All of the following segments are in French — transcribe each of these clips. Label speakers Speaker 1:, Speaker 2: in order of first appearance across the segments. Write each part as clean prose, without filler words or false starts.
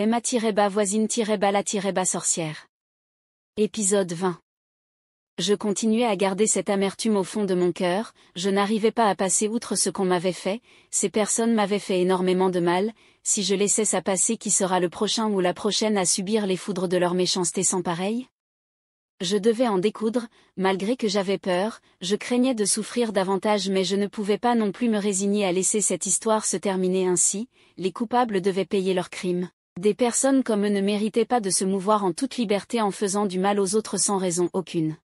Speaker 1: Emma-voisine-la-sorcière. Épisode 20. Je continuais à garder cette amertume au fond de mon cœur, je n'arrivais pas à passer outre ce qu'on m'avait fait, ces personnes m'avaient fait énormément de mal, si je laissais ça passer, qui sera le prochain ou la prochaine à subir les foudres de leur méchanceté sans pareil? Je devais en découdre, malgré que j'avais peur, je craignais de souffrir davantage, mais je ne pouvais pas non plus me résigner à laisser cette histoire se terminer ainsi. Les coupables devaient payer leurs crimes. Des personnes comme eux ne méritaient pas de se mouvoir en toute liberté en faisant du mal aux autres sans raison aucune.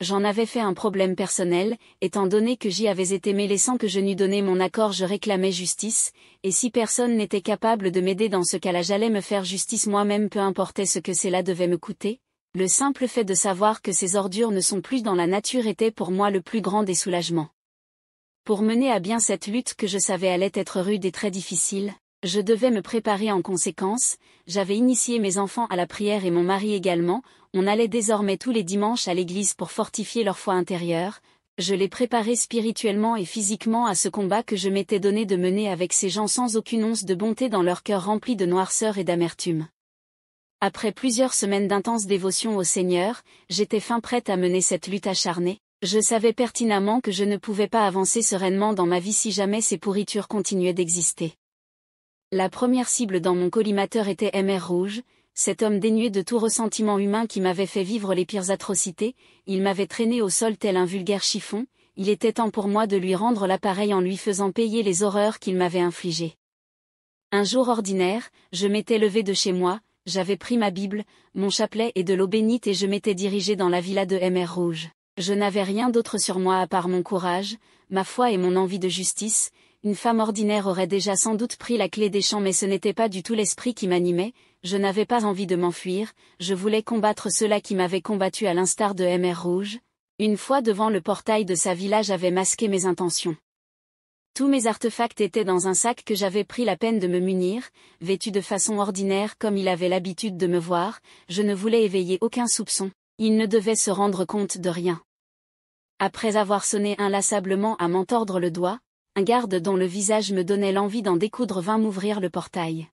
Speaker 1: J'en avais fait un problème personnel, étant donné que j'y avais été mêlé sans que je n'eût donné mon accord. Je réclamais justice, et si personne n'était capable de m'aider dans ce cas-là, j'allais me faire justice moi-même, peu importait ce que cela devait me coûter. Le simple fait de savoir que ces ordures ne sont plus dans la nature était pour moi le plus grand des soulagements. Pour mener à bien cette lutte que je savais allait être rude et très difficile, je devais me préparer en conséquence. J'avais initié mes enfants à la prière et mon mari également. On allait désormais tous les dimanches à l'église pour fortifier leur foi intérieure. Je les préparais spirituellement et physiquement à ce combat que je m'étais donné de mener avec ces gens sans aucune once de bonté dans leur cœur rempli de noirceur et d'amertume. Après plusieurs semaines d'intense dévotion au Seigneur, j'étais fin prête à mener cette lutte acharnée. Je savais pertinemment que je ne pouvais pas avancer sereinement dans ma vie si jamais ces pourritures continuaient d'exister. La première cible dans mon collimateur était Mr Rouge, cet homme dénué de tout ressentiment humain qui m'avait fait vivre les pires atrocités. Il m'avait traîné au sol tel un vulgaire chiffon. Il était temps pour moi de lui rendre l'appareil en lui faisant payer les horreurs qu'il m'avait infligées. Un jour ordinaire, je m'étais levée de chez moi, j'avais pris ma Bible, mon chapelet et de l'eau bénite et je m'étais dirigée dans la villa de Mr Rouge. Je n'avais rien d'autre sur moi à part mon courage, ma foi et mon envie de justice. Une femme ordinaire aurait déjà sans doute pris la clé des champs, mais ce n'était pas du tout l'esprit qui m'animait. Je n'avais pas envie de m'enfuir, je voulais combattre ceux-là qui m'avaient combattu à l'instar de Mr Rouge. Une fois devant le portail de sa villa, j'avais masqué mes intentions. Tous mes artefacts étaient dans un sac que j'avais pris la peine de me munir, vêtu de façon ordinaire comme il avait l'habitude de me voir. Je ne voulais éveiller aucun soupçon, il ne devait se rendre compte de rien. Après avoir sonné inlassablement à m'en tordre le doigt, un garde dont le visage me donnait l'envie d'en découdre vint m'ouvrir le portail.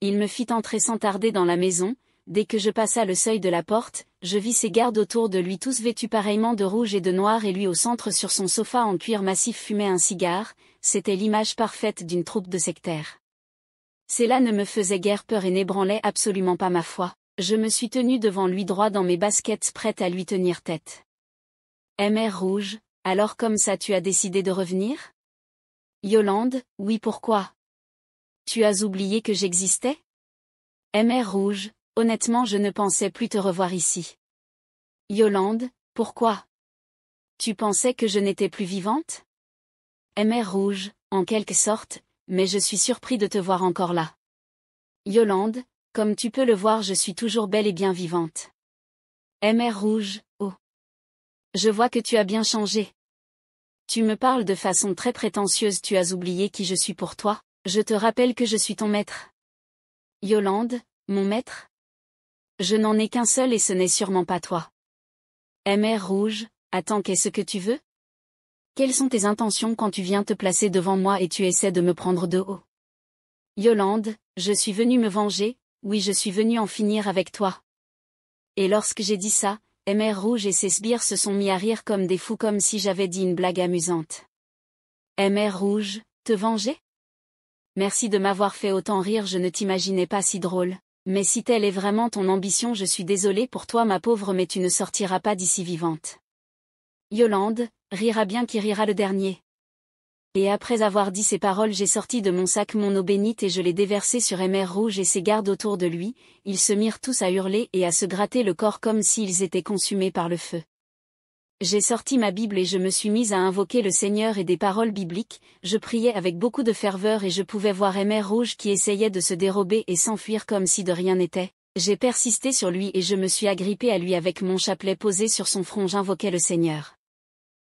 Speaker 1: Il me fit entrer sans tarder dans la maison. Dès que je passa le seuil de la porte, je vis ses gardes autour de lui, tous vêtus pareillement de rouge et de noir, et lui au centre sur son sofa en cuir massif fumait un cigare. C'était l'image parfaite d'une troupe de sectaires. Cela ne me faisait guère peur et n'ébranlait absolument pas ma foi. Je me suis tenue devant lui droit dans mes baskets, prête à lui tenir tête. Mr Rouge, alors comme ça tu as décidé de revenir? Yolande, oui, pourquoi? Tu as oublié que j'existais? Mr Rouge, honnêtement je ne pensais plus te revoir ici. Yolande, pourquoi? Tu pensais que je n'étais plus vivante? Mr Rouge, en quelque sorte, mais je suis surpris de te voir encore là. Yolande, comme tu peux le voir, je suis toujours belle et bien vivante. Mr Rouge, oh. Je vois que tu as bien changé. Tu me parles de façon très prétentieuse, tu as oublié qui je suis pour toi? Je te rappelle que je suis ton maître. Yolande, mon maître? Je n'en ai qu'un seul et ce n'est sûrement pas toi. Mr Rouge, attends, qu'est-ce que tu veux? Quelles sont tes intentions quand tu viens te placer devant moi et tu essaies de me prendre de haut? Yolande, je suis venue me venger, oui, je suis venue en finir avec toi. Et lorsque j'ai dit ça, Mr Rouge et ses sbires se sont mis à rire comme des fous, comme si j'avais dit une blague amusante. Mr Rouge, te venger? Merci de m'avoir fait autant rire, je ne t'imaginais pas si drôle. Mais si telle est vraiment ton ambition, je suis désolée pour toi ma pauvre, mais tu ne sortiras pas d'ici vivante. Yolande, rira bien qui rira le dernier. Et après avoir dit ces paroles, j'ai sorti de mon sac mon eau bénite et je l'ai déversée sur Mr Rouge et ses gardes autour de lui. Ils se mirent tous à hurler et à se gratter le corps comme s'ils étaient consumés par le feu. J'ai sorti ma Bible et je me suis mise à invoquer le Seigneur et des paroles bibliques. Je priais avec beaucoup de ferveur et je pouvais voir Mr Rouge qui essayait de se dérober et s'enfuir comme si de rien n'était. J'ai persisté sur lui et je me suis agrippée à lui avec mon chapelet posé sur son front, j'invoquais le Seigneur.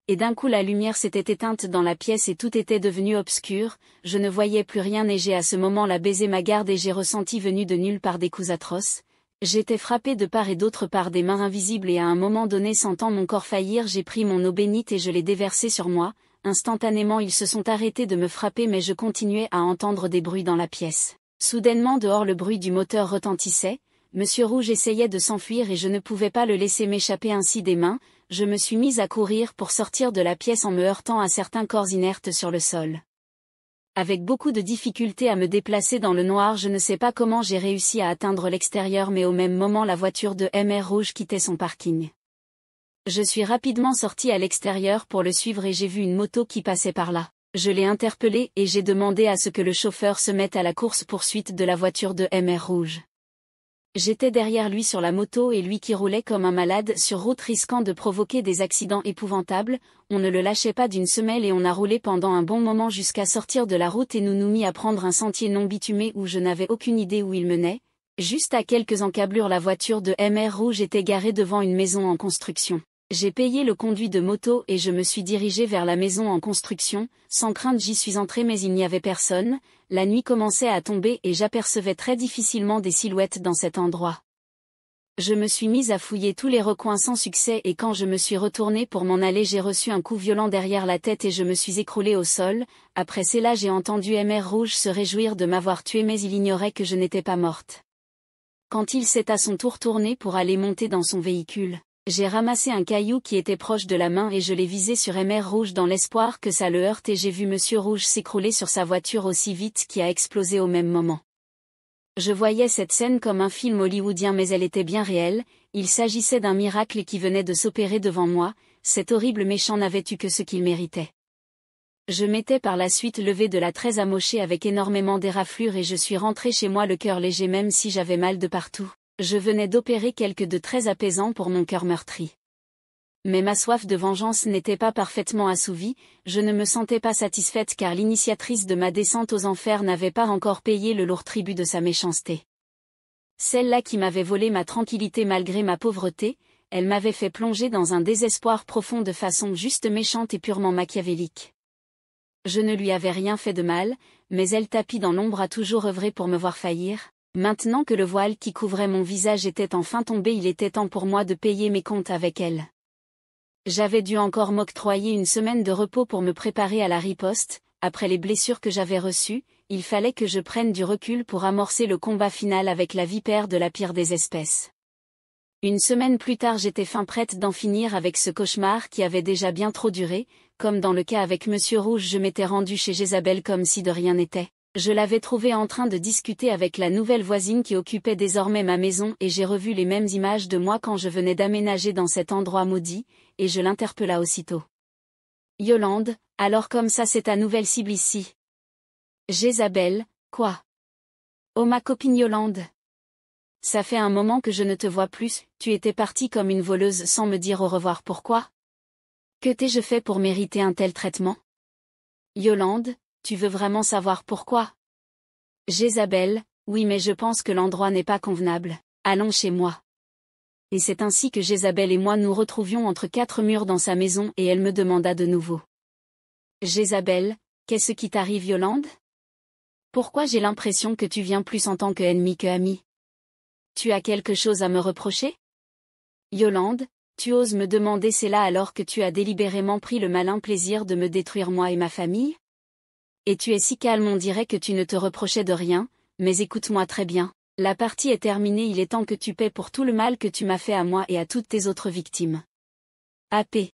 Speaker 1: Et d'un coup la lumière s'était éteinte dans la pièce et tout était devenu obscur, je ne voyais plus rien et j'ai à ce moment-là baisé ma garde et j'ai ressenti venu de nulle part des coups atroces. J'étais frappée de part et d'autre par des mains invisibles et à un moment donné, sentant mon corps faillir, j'ai pris mon eau bénite et je l'ai déversée sur moi. Instantanément ils se sont arrêtés de me frapper mais je continuais à entendre des bruits dans la pièce. Soudainement dehors le bruit du moteur retentissait, Monsieur Rouge essayait de s'enfuir et je ne pouvais pas le laisser m'échapper ainsi des mains, je me suis mise à courir pour sortir de la pièce en me heurtant à certains corps inertes sur le sol. Avec beaucoup de difficultés à me déplacer dans le noir, je ne sais pas comment j'ai réussi à atteindre l'extérieur, mais au même moment la voiture de MR Rouge quittait son parking. Je suis rapidement sortie à l'extérieur pour le suivre et j'ai vu une moto qui passait par là. Je l'ai interpellé et j'ai demandé à ce que le chauffeur se mette à la course-poursuite de la voiture de MR Rouge. J'étais derrière lui sur la moto et lui qui roulait comme un malade sur route risquant de provoquer des accidents épouvantables, on ne le lâchait pas d'une semelle et on a roulé pendant un bon moment jusqu'à sortir de la route et nous mis à prendre un sentier non bitumé où je n'avais aucune idée où il menait. Juste à quelques encablures la voiture de MR Rouge était garée devant une maison en construction. J'ai payé le conduit de moto et je me suis dirigée vers la maison en construction, sans crainte j'y suis entrée mais il n'y avait personne, la nuit commençait à tomber et j'apercevais très difficilement des silhouettes dans cet endroit. Je me suis mise à fouiller tous les recoins sans succès et quand je me suis retournée pour m'en aller j'ai reçu un coup violent derrière la tête et je me suis écroulée au sol, après cela j'ai entendu MR Rouge se réjouir de m'avoir tuée mais il ignorait que je n'étais pas morte. Quand il s'est à son tour tourné pour aller monter dans son véhicule, j'ai ramassé un caillou qui était proche de la main et je l'ai visé sur MR Rouge dans l'espoir que ça le heurte et j'ai vu Monsieur Rouge s'écrouler sur sa voiture aussi vite qui a explosé au même moment. Je voyais cette scène comme un film hollywoodien mais elle était bien réelle, il s'agissait d'un miracle qui venait de s'opérer devant moi, cet horrible méchant n'avait eu que ce qu'il méritait. Je m'étais par la suite levée de la très amochée avec énormément d'éraflures et je suis rentrée chez moi le cœur léger même si j'avais mal de partout. Je venais d'opérer quelque de très apaisant pour mon cœur meurtri. Mais ma soif de vengeance n'était pas parfaitement assouvie, je ne me sentais pas satisfaite car l'initiatrice de ma descente aux enfers n'avait pas encore payé le lourd tribut de sa méchanceté. Celle-là qui m'avait volé ma tranquillité malgré ma pauvreté, elle m'avait fait plonger dans un désespoir profond de façon juste méchante et purement machiavélique. Je ne lui avais rien fait de mal, mais elle tapie dans l'ombre a toujours œuvré pour me voir faillir. Maintenant que le voile qui couvrait mon visage était enfin tombé, il était temps pour moi de payer mes comptes avec elle. J'avais dû encore m'octroyer une semaine de repos pour me préparer à la riposte, après les blessures que j'avais reçues, il fallait que je prenne du recul pour amorcer le combat final avec la vipère de la pire des espèces. Une semaine plus tard j'étais fin prête d'en finir avec ce cauchemar qui avait déjà bien trop duré, comme dans le cas avec Monsieur Rouge je m'étais rendue chez Jézabel comme si de rien n'était. Je l'avais trouvée en train de discuter avec la nouvelle voisine qui occupait désormais ma maison et j'ai revu les mêmes images de moi quand je venais d'aménager dans cet endroit maudit, et je l'interpella aussitôt. Yolande, alors comme ça c'est ta nouvelle cible ici. Jézabel, quoi? Oh ma copine Yolande. Ça fait un moment que je ne te vois plus, tu étais partie comme une voleuse sans me dire au revoir pourquoi? Que t'ai-je fait pour mériter un tel traitement? Yolande, tu veux vraiment savoir pourquoi? Jézabel, oui mais je pense que l'endroit n'est pas convenable, allons chez moi. Et c'est ainsi que Jézabel et moi nous retrouvions entre quatre murs dans sa maison et elle me demanda de nouveau. Jézabel, qu'est-ce qui t'arrive Yolande? Pourquoi j'ai l'impression que tu viens plus en tant qu'ennemi que ami? Tu as quelque chose à me reprocher? Yolande, tu oses me demander cela alors que tu as délibérément pris le malin plaisir de me détruire moi et ma famille? Et tu es si calme on dirait que tu ne te reprochais de rien, mais écoute-moi très bien, la partie est terminée il est temps que tu paies pour tout le mal que tu m'as fait à moi et à toutes tes autres victimes. AP.